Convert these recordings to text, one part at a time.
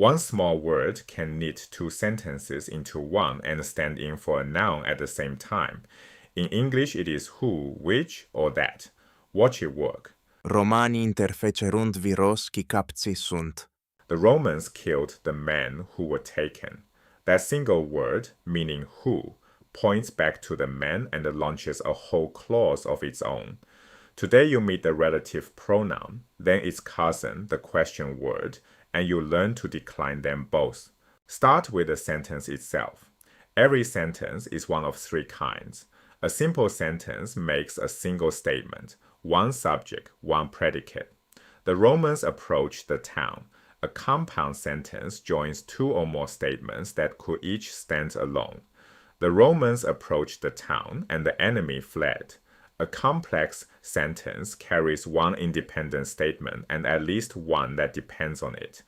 One small word can knit two sentences into one and stand in for a noun at the same time. In English, it is who, which, or that. Watch it work. Romani interfecerunt viros qui capti sunt. The Romans killed the men who were taken. That single word, meaning who, points back to the men and launches a whole clause of its own. Today you meet the relative pronoun, then its cousin, the question word, and you learn to decline them both. Start with the sentence itself. Every sentence is one of three kinds. A simple sentence makes a single statement, one subject, one predicate. The Romans approached the town. A compound sentence joins two or more statements that could each stand alone. The Romans approached the town and the enemy fled. A complex sentence carries one independent statement and at least one that depends on it.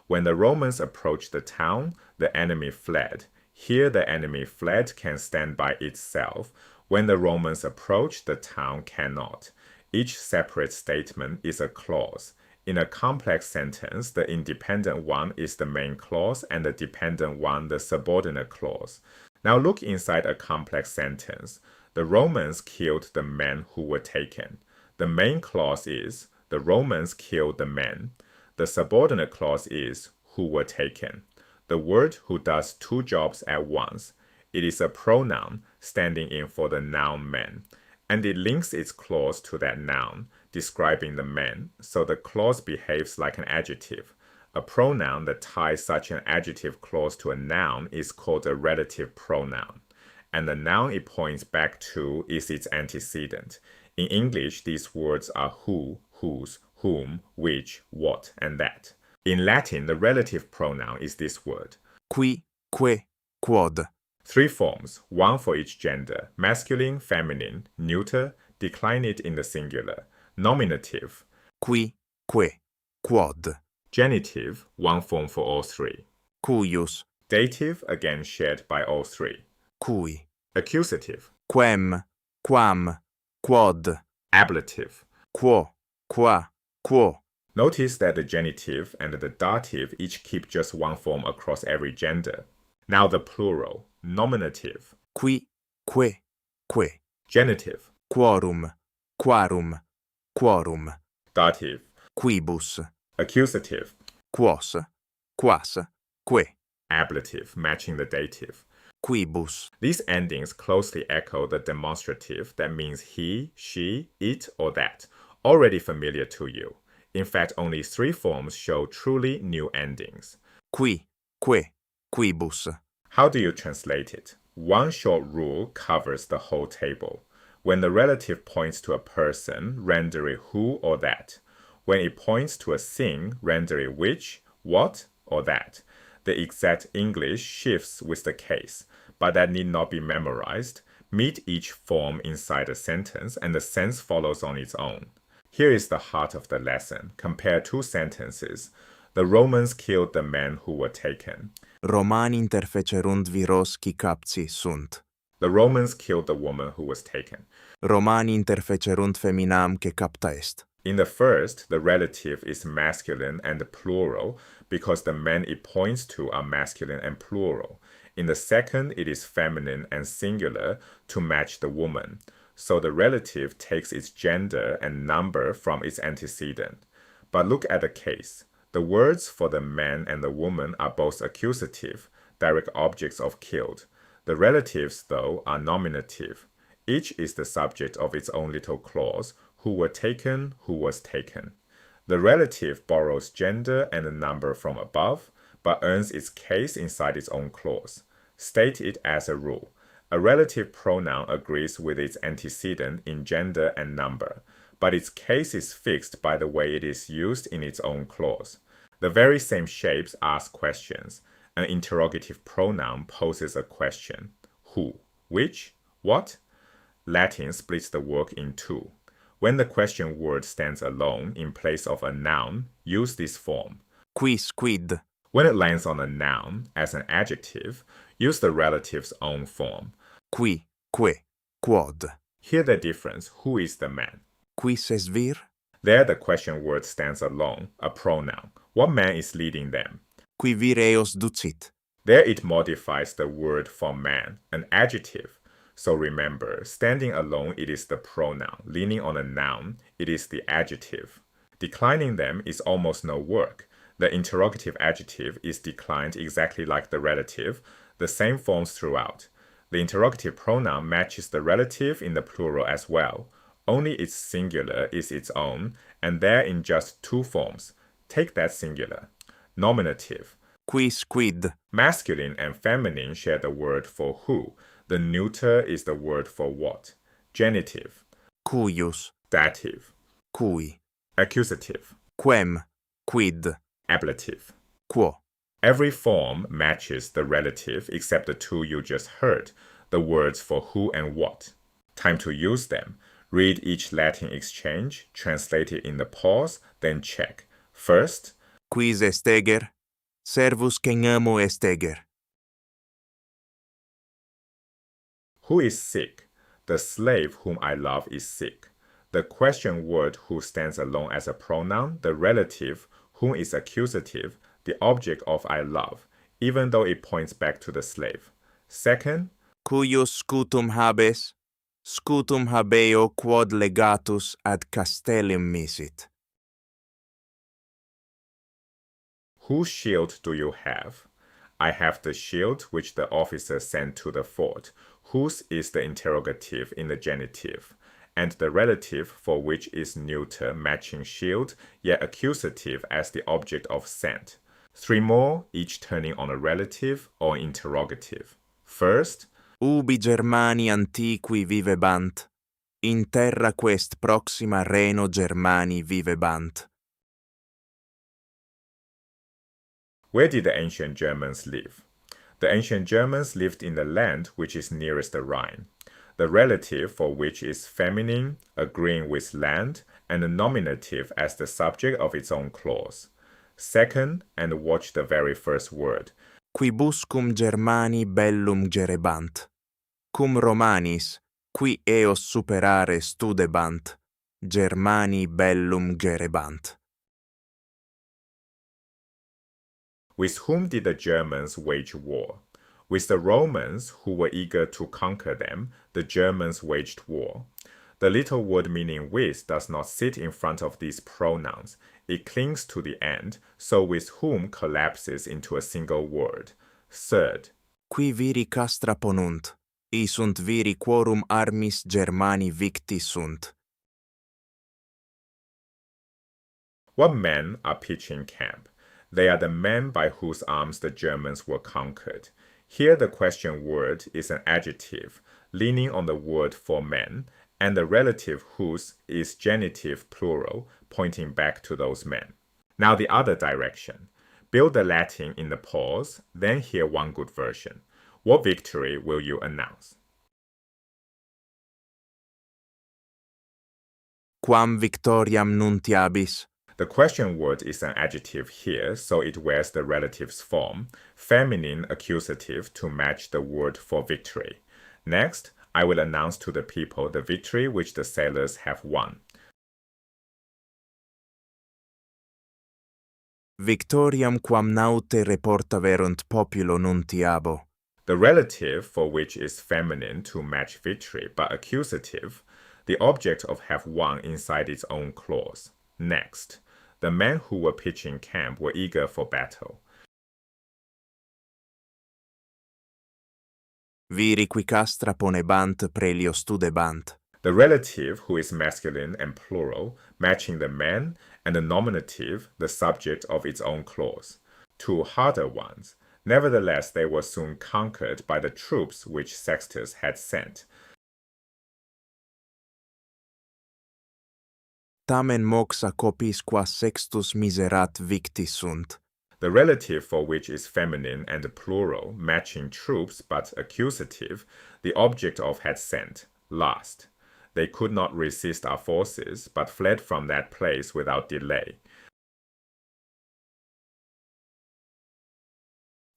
When the Romans approached the town, the enemy fled. Here the enemy fled can stand by itself. When the Romans approached, the town cannot. Each separate statement is a clause. In a complex sentence, the independent one is the main clause and the dependent one the subordinate clause. Now look inside a complex sentence. The Romans killed the men who were taken. The main clause is, the Romans killed the men. The subordinate clause is, who were taken. The word who does two jobs at once. It is a pronoun standing in for the noun men, and it links its clause to that noun, describing the men, so the clause behaves like an adjective. A pronoun that ties such an adjective clause to a noun is called a relative pronoun, and the noun it points back to is its antecedent. In English, these words are who, whose, whom, which, what, and that. In Latin, the relative pronoun is this word. Qui, quae, quod. Three forms, one for each gender: masculine, feminine, neuter, decline it in the singular. Nominative, Qui, quae, quod. genitive, one form for all three. Cuius, Dative, again shared by all three. cui. Accusative, Quem, quam, quod. ablative. Quo, qua, quo. Notice that the genitive and the dative each keep just one form across every gender. Now the plural, nominative, Qui, quae, quae. genitive, Quorum, quarum, quorum. dative, Quibus, accusative, quos, quas, quae. ablative, matching the dative. Quibus. These endings closely echo the demonstrative that means he, she, it, or that, already familiar to you. In fact, only three forms show truly new endings. Qui, quae, quibus. How do you translate it? One short rule covers the whole table. When the relative points to a person, render it who or that. When it points to a thing, render it which, what, or that. The exact English shifts with the case, but that need not be memorized. Meet each form inside a sentence, and the sense follows on its own. Here is the heart of the lesson. Compare two sentences. The Romans killed the men who were taken. Romani interfecerunt viros qui capti sunt. The Romans killed the woman who was taken. Romani interfecerunt feminam que capta est. In the first, the relative is masculine and plural because the men it points to are masculine and plural. In the second, it is feminine and singular to match the woman. So the relative takes its gender and number from its antecedent. But look at the case. The words for the man and the woman are both accusative, direct objects of killed. The relatives, though, are nominative. Each is the subject of its own little clause, who were taken, who was taken. The relative borrows gender and a number from above, but earns its case inside its own clause. State it as a rule. A relative pronoun agrees with its antecedent in gender and number, but its case is fixed by the way it is used in its own clause. The very same shapes ask questions. An interrogative pronoun poses a question. Who? Which? What? Latin splits the work in two. When the question word stands alone in place of a noun, use this form. Quis, quid. When it lands on a noun as an adjective, use the relative's own form. Qui, quae, quod. Hear the difference. Who is the man? Quis est vir? There the question word stands alone, a pronoun. What man is leading them? qui vireos ducit. There it modifies the word for man, an adjective. So remember, standing alone, it is the pronoun. Leaning on a noun, it is the adjective. Declining them is almost no work. The interrogative adjective is declined exactly like the relative, the same forms throughout. The interrogative pronoun matches the relative in the plural as well. Only its singular is its own, and there in just two forms. Take that singular. Nominative. Quis quid. Masculine and feminine share the word for who. The neuter is the word for what. Genitive. Cuius. Dative. Cui. Accusative. Quem. Quid. Ablative. Quo. Every form matches the relative except the two you just heard, the words for who and what. Time to use them. Read each Latin exchange, translate it in the pause, then check. First, Quis esteger? Servus cengamo esteger. who is sick? The slave whom I love is sick. The question word who stands alone as a pronoun, the relative whom is accusative, the object of I love, even though it points back to the slave. Second, Cuius scutum habes? Scutum habeo quod legatus ad castellum misit. whose shield do you have? I have the shield which the officer sent to the fort. Whose is the interrogative in the genitive, and the relative for which is neuter matching shield, yet accusative as the object of sent. Three more, each turning on a relative or interrogative. First, Ubi Germani antiqui vivebant, in terra quest proxima reno Germani vivebant. where did the ancient Germans live? The ancient Germans lived in the land which is nearest the Rhine. The relative for which is feminine, agreeing with land, and the nominative as the subject of its own clause. Second, and watch the very first word. Quibuscum Germani bellum gerebant, cum Romanis, qui eos superare studebant, Germani bellum gerebant. With whom did the Germans wage war? With the Romans, who were eager to conquer them, the Germans waged war. The little word meaning with does not sit in front of these pronouns. It clings to the end, so with whom collapses into a single word. Third, Qui viri castra ponunt, isunt viri quorum armis Germani victi sunt. what men are pitching camp? They are the men by whose arms the Germans were conquered. Here the question word is an adjective, leaning on the word for men, and the relative whose is genitive plural, pointing back to those men. Now the other direction. Build the Latin in the pause, then hear one good version. What victory will you announce? Quam victoriam nuntiabis. The question word is an adjective here, so it wears the relative's form, feminine accusative to match the word for victory. Next, I will announce to the people the victory which the sailors have won. Victoriam quam naute reportaverunt populo nuntiabo. The relative for which is feminine to match victory, but accusative, the object of have won inside its own clause. Next, the men who were pitching camp were eager for battle. Viri qui castra ponebant prelio studebant. The relative, who is masculine and plural, matching the man, and the nominative, the subject of its own clause. Two harder ones. Nevertheless, they were soon conquered by the troops which Sextus had sent. Tamen moxa copis qua sextus miserat victi sunt. The relative for which is feminine and the plural, matching troops but accusative, the object of had sent, last. They could not resist our forces, but fled from that place without delay.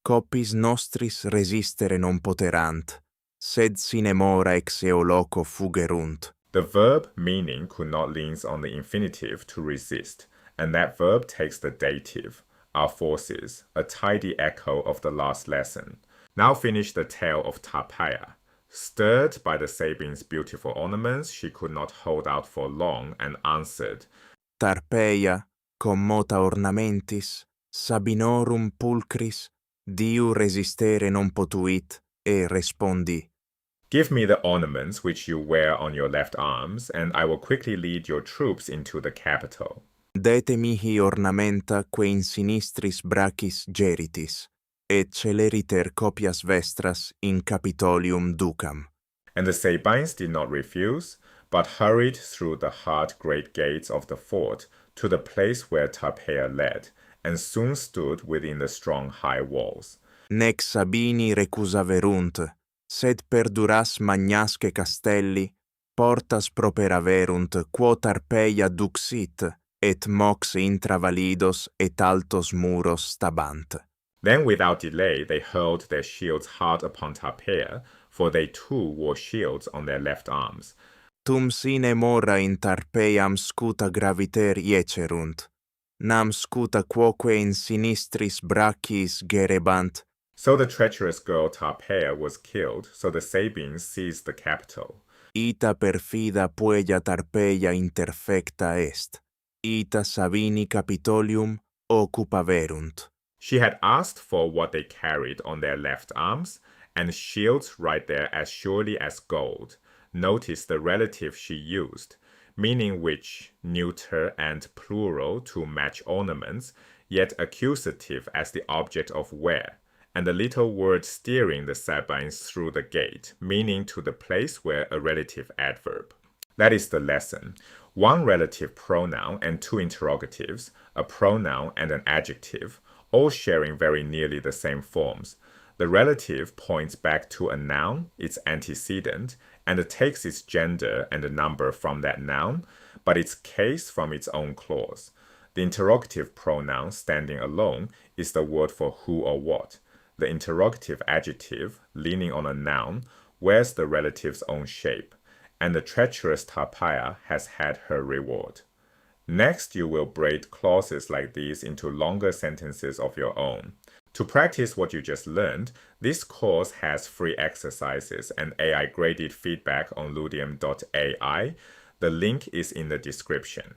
Copis nostris resistere non poterant, sed sine mora ex eo loco fugerunt. The verb meaning could not lean on the infinitive to resist, and that verb takes the dative. are forces, a tidy echo of the last lesson. Now finish the tale of Tarpeia. Stirred by the Sabines' beautiful ornaments, she could not hold out for long and answered, Tarpeia, commota ornamentis, Sabinorum pulchris, diu resistere non potuit, e respondi, Give me the ornaments which you wear on your left arms, and I will quickly lead your troops into the capital. Dete mihi ornamenta quae in sinistris bracis geritis, et celeriter copias vestras in Capitolium ducam. And the Sabines did not refuse, but hurried through the hard great gates of the fort to the place where Tarpeia led, and soon stood within the strong high walls. Nec Sabini recusaverunt, sed perduras magnasque castelli, portas properaverunt quo Tarpeia duxit, et mox intravalidos et altos muros stabant. Then without delay they hurled their shields hard upon Tarpeia, for they too wore shields on their left arms. Tum sine mora in Tarpeiam scuta graviter iecerunt, nam scuta quoque in sinistris brachiis gerebant. So the treacherous girl Tarpeia was killed, so the Sabines seized the capital. Ita perfida puella Tarpeia interfecta est, ita Sabini Capitolium occupaverunt. She had asked for what they carried on their left arms, and shields right there as surely as gold. Notice the relative she used, meaning which, neuter and plural to match ornaments, yet accusative as the object of wear, and the little word steering the Sabines through the gate, meaning to the place where a relative adverb. That is the lesson. One relative pronoun and two interrogatives, a pronoun and an adjective, all sharing very nearly the same forms. The relative points back to a noun, its antecedent, and takes its gender and a number from that noun, but its case from its own clause. The interrogative pronoun standing alone is the word for who or what. The interrogative adjective, leaning on a noun, wears the relative's own shape, and the treacherous Tarpeia has had her reward. Next, you will braid clauses like these into longer sentences of your own. To practice what you just learned, this course has free exercises and AI-graded feedback on ludium.ai. The link is in the description.